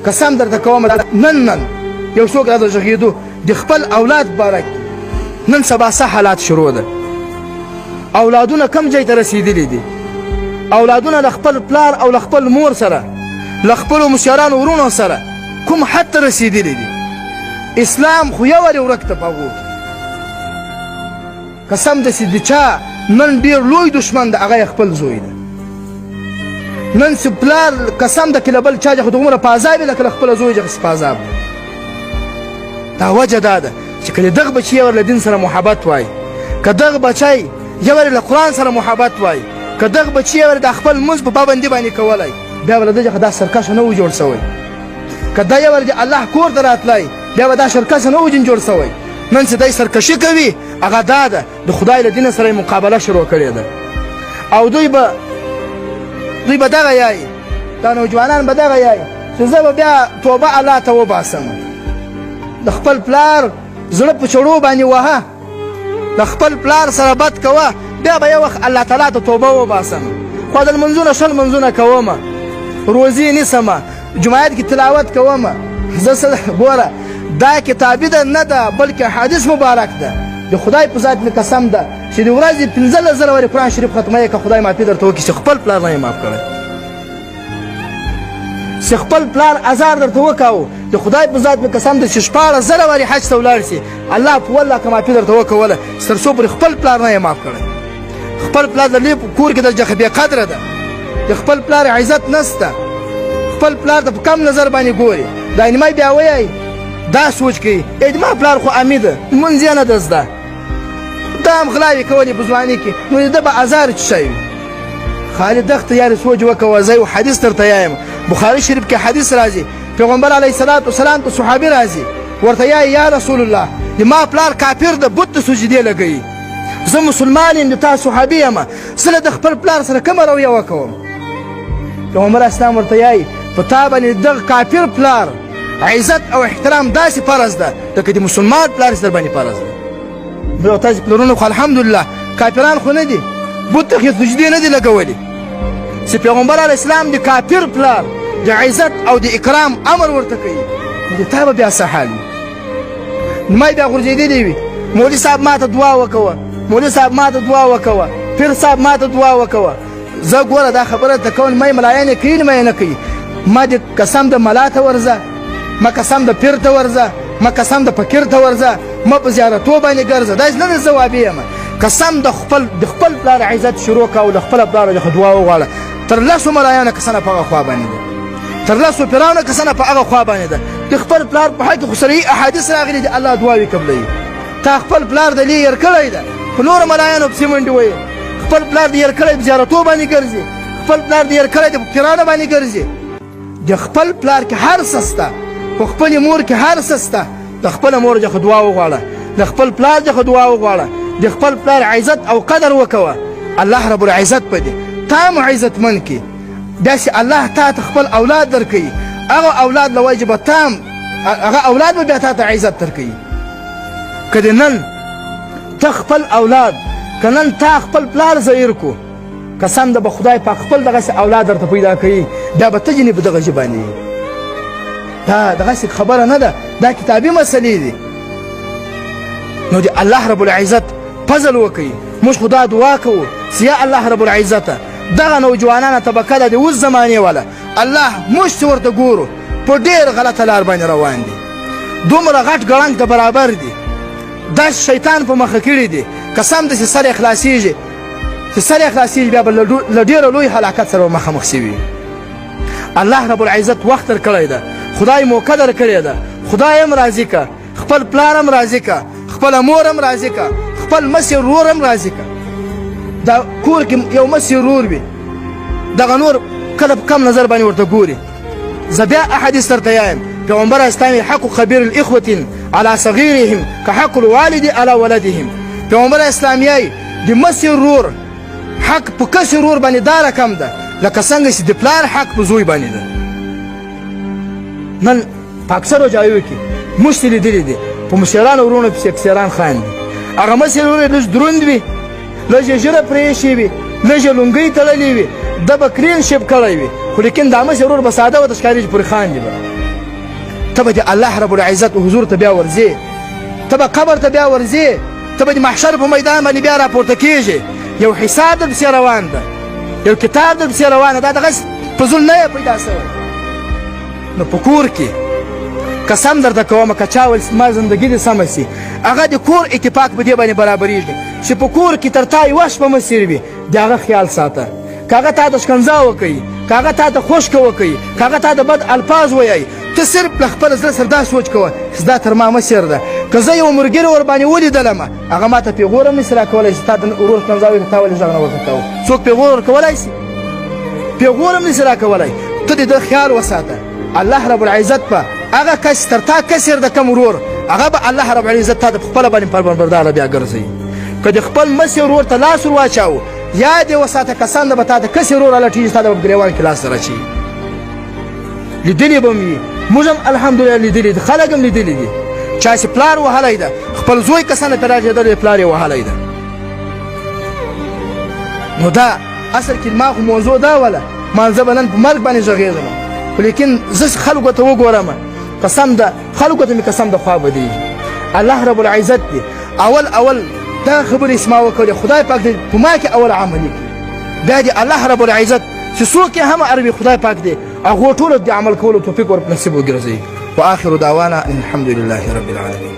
قسم درته کوم نن یو څوک راته غږېدو د خپل اولاد باره کې نن سبا څه حالات شروع ده. اولادونه کم ځای ته رسېدلي دي. اولادونه له خپل پلار او له خپل مور سره له خپلو مشرانو ورونو سره کوم حد ته رسېدلي دي. اسلام خو یو وارې ورک ته په هغو کې. قسم داسې د چا نن ډېر لوی دښمن ده، هغه یې خپل زوی ده. نن چې پلار قسم ده کې له بل چا څخه دومره په عذاب وي لکه له خپله زوی څخه په عذاب ده. دا وجه دا ده چې که دغه بچي یو له دین سره محبت وایي، که دغه بچی یو له قرآن سره محبت وایي، که دغه بچي یو د خپل لمونځ په پابندي باندې کولی، بیا به له ده څخه دا سرکشه نه و جوړ سوی. که دا یو د الله کور ته راتلی، بیا به دا سرکشه نه و جوړ سوی. نن چې دی سرکشي کوي هغه دا ده د خدای له دین سره یې مقابله شروع کړې ده. او دوی به دغه یایي، دا نوجوانان به دغه یایي چې زه به بیا توبه الله ته وباسم. د خپل پلار زړه په چړو باندې وهه، د خپل پلار سره بد کوه، بیا به یو وخت الله تعالی ته توبه وباسم. خو د لمونځونه 20 لمونځونه کومه، روزې نیسمه، جماعت کې تلاوت کومه. زه ګوره دا کتابي ده نه ده بلکې حدیث مبارک ده. د خدای په ذات مې قسم ده چې د ورځې 15,000 وارې قرآن شریف ختمه یې که خدای معافي درته وکړي چې خپل پلار نه یې معاف کړی، چې خپل پلار ازار درته وکاو. د خدای په ذات مې قسم ده چې 14,000 وارې حج ته ولاړ شي الله په والله که معافي درته وکوله تر څو پورې خپل پلار نه یې معاف کړی. خپل پلار د لوی په کور کې درجه بې قدره ده. د خپل پلار عزت نسته. خپل پلار ته په کم نظر باندې ګوري. دا نیمای بیا وایي دا سوچ کوي اجماع پلار خو امید لمونځ یې نه ده زده، دا هم غلاوې کولې په ځواني کې، نو د ده به ازار څه شی وي. خالي دغه ته یارې سوچ وکوه. زه یو حدیث درته یایم، بخاري شریف کې حدیث راځي، پیغمبر علیه الصلاة والسلام ته صحابي راځي ورته یایي یا رسول الله د ما پلار کافر ده، بت ته سجدې لګوي، زه مسلمان یم د تا صحابي یم، زه له د خپل پلار سره کومه رویه وکوم. پیغمبر اسلام ورته یایي په تا باندې دغه کافر پلار عزت او احترام داسې فرض ده لکه د مسلمان پلار چې در باندې فرض ده. بیا تاسې پلرونه خو الحمدلله کافران خو نه دي، بت ته سجدې نه دي لګولي. چې پیغمبر علیه السلام د کافر پلار د عزت او د اکرام امر ورته کوي، د تا به بیا څه حال وي. ما بیا غورځېدلی وي، مولوي صاحب ما ته دعا وکوه، مولوي صاحب ما ته دعا وکوه، پیر صاحب ما ته دعا وکوه. زه ګوره دا خبره ته کوم ما یې ملایان یې کوي نه ما یې نه کوي. ما د قسم د ملا ته ورځه، ما قسم د پیر ته ورځه، ما قسم د فقیر ته ورځه، ما په زیارتو باندې ګرځه. داسې نه ده زه وابي یم. قسم د خپل پلار عزت شروع که او د خپله پلار څخه دعا وغواړه. تر 10 ملایانو کسانه په هغه خوا باندې ده، تر 10 پیرانو کسانه په هغه خوا باندې ده. د خپل پلار په حق کې خو صحیح احادیث راغلي دي الله دعاوې قبلوي. تا خپل پلار د لې ير کړی ده په نورو ملایانو پسې منډې وهي، خپل پلار د ير کړی په زیارتو باندې ګرځي، خپل پلار د ير کړی د پیرانو باندې ګرځي. د خپل پلار کې هر څه شته، په خپلې مور کې هر څه شته. د خپله مور څخه دعا وغواړه، د خپل پلار څخه دعا وغواړه، د خپل پلار عزت او قدر وکوه. الله رب العزت په دې تا هم عزتمند کړي. داسې الله تا ته خپل اولاد درکوي، هغه اولاد له وجې به تا هم هغه اولاد به بیا تا ته عزت درکوي. که د نن ته خپل اولاد، که نن تا خپل پلار زهیر کو، قسم ده به خدای پاک خپل دغسې اولاد درته پیدا کوي، بیا به ته جنې په دغه ژبه باندې. دا دغسې خبره نه ده، دا کتابي مسلې دي. نو د الله رب العزت فضل وکوي. موږ خو دا دعا کوو چې یا الله رب العزته دغه نوجوانانه طبقه ده د اوس زمانې والا الله موږ چې ورته ګورو په ډېر غلطه لار باندې روان دي، دومره غټ ګړنګ ته برابر دي، دا شیطان په مخه کړي دي. قسم ده چې سر یې خلاصېږي، چې سر یې خلاصېږي بیا به له ډېره لوی هلاکت سره مخامخ شوي. الله رب العزت وخت در کړی ده، خدای موقع در کړې ده، خدای هم راضي که، خپل پلار هم راضي که، خپله مور هم راضي که، خپل مسی ورور هم راضي که. دا کور کې یو مسی ورور وي، دغه نور کله په کم نظر باندې ورته ګوري. زه بیا احادیث درته یایم، پیغمبر اسلامي حق خبیر الاخوة على صغیرهم که حق الوالد على ولدهم. پیغمبر اسلامي د مسی ورور حق په کس ورور باندې دا رقم ده لکه څنګه چې د پلار حق په زوی باندې ده. نن په اکثرو ځایو کې موږ لیدلي دي په مشرانو ورونو پسې اکثران خاندي. هغه مسی ورور یې لږ دروند وي، لږ یې ژیره پرېښې وي، لږ یې لونګۍ تړلې وي، ده به کرین شپ کړی وي، خو لیکن دا مسی ورور به ساده ورته ښکاري چې پورې خاندي به. ته به د الله رب العزت حضور ته بیا ورځې، ته به قبر ته بیا ورځې، ته به د محشر په میدان باندې بیا راپورته کېږې. یو حساب در پسې روان ده، یو کتاب در پسې روان ده، دا دغسې په زول نه یې پیدا شوی. نو په کور کې قسم درته کومه که چا ویل زما زندګي دې سمه سي، هغه د کور اتفاق په دې باندې برابرېږي چې په کور کې تر تا یوه شپه مسیر وي، د هغه خیال ساته. که هغه تا ته شکنځا وکوي، که هغه تا ته خوشکه وکوي، که هغه تا ته بد الفاظ ویایي، ته صرف له خپل زړه سره دا سوچ کوه چې دا تر ما مسیر ده. که زه یو ملګري ورباندې ولیدلمه، هغه ما ته پیغور هم نسي راکولی چې تا د ورور شکنځا وکړي، تا ولې غږ نه ورته کوو؟ څوک پیغور ورکولی سي؟ پیغور هم نسي راکولی. ته د ده خیال وساته. الله رب العزت به هغه کس تر تا کسر د کم ورور، هغه به الله رب العزت تا د خپله باندې پروردګاره بیا ګرځوي. که د خپل مسې ورور ته لاس ور واچاو، یاد یې وساته کسان به تا د کسې ورور هلټېږي، ستا د ګرېوان کې لاس سره اچوي. لیدلي به مې وي، موږ هم الحمدلله لیدلي دي، خلک هم لیدلي دي. چا چې پلار وهلی ده، خپل زوی کسانه پرې راټېدلی پلار یې وهلی ده. نو دا اصل کې ما خو موضوع دا وله، ما زه به نن په مرګ باندې غږېږم، خو لیکن زه خلکو ته وګورم، قسم ده خلکو ته مې قسم د خوا بدېږي. الله رب العزت دی اول دا خبرې اسما وکړې، خدای پاک دې په ما کې اول عملي کړي. بیا دې الله رب العزت چې څوک یې هم عربي خدای پاک دی هغو ټولو د عمل کولو توفیق ور نصیب وګرځوي. واخر دعوانا الحمد لله رب العالمين.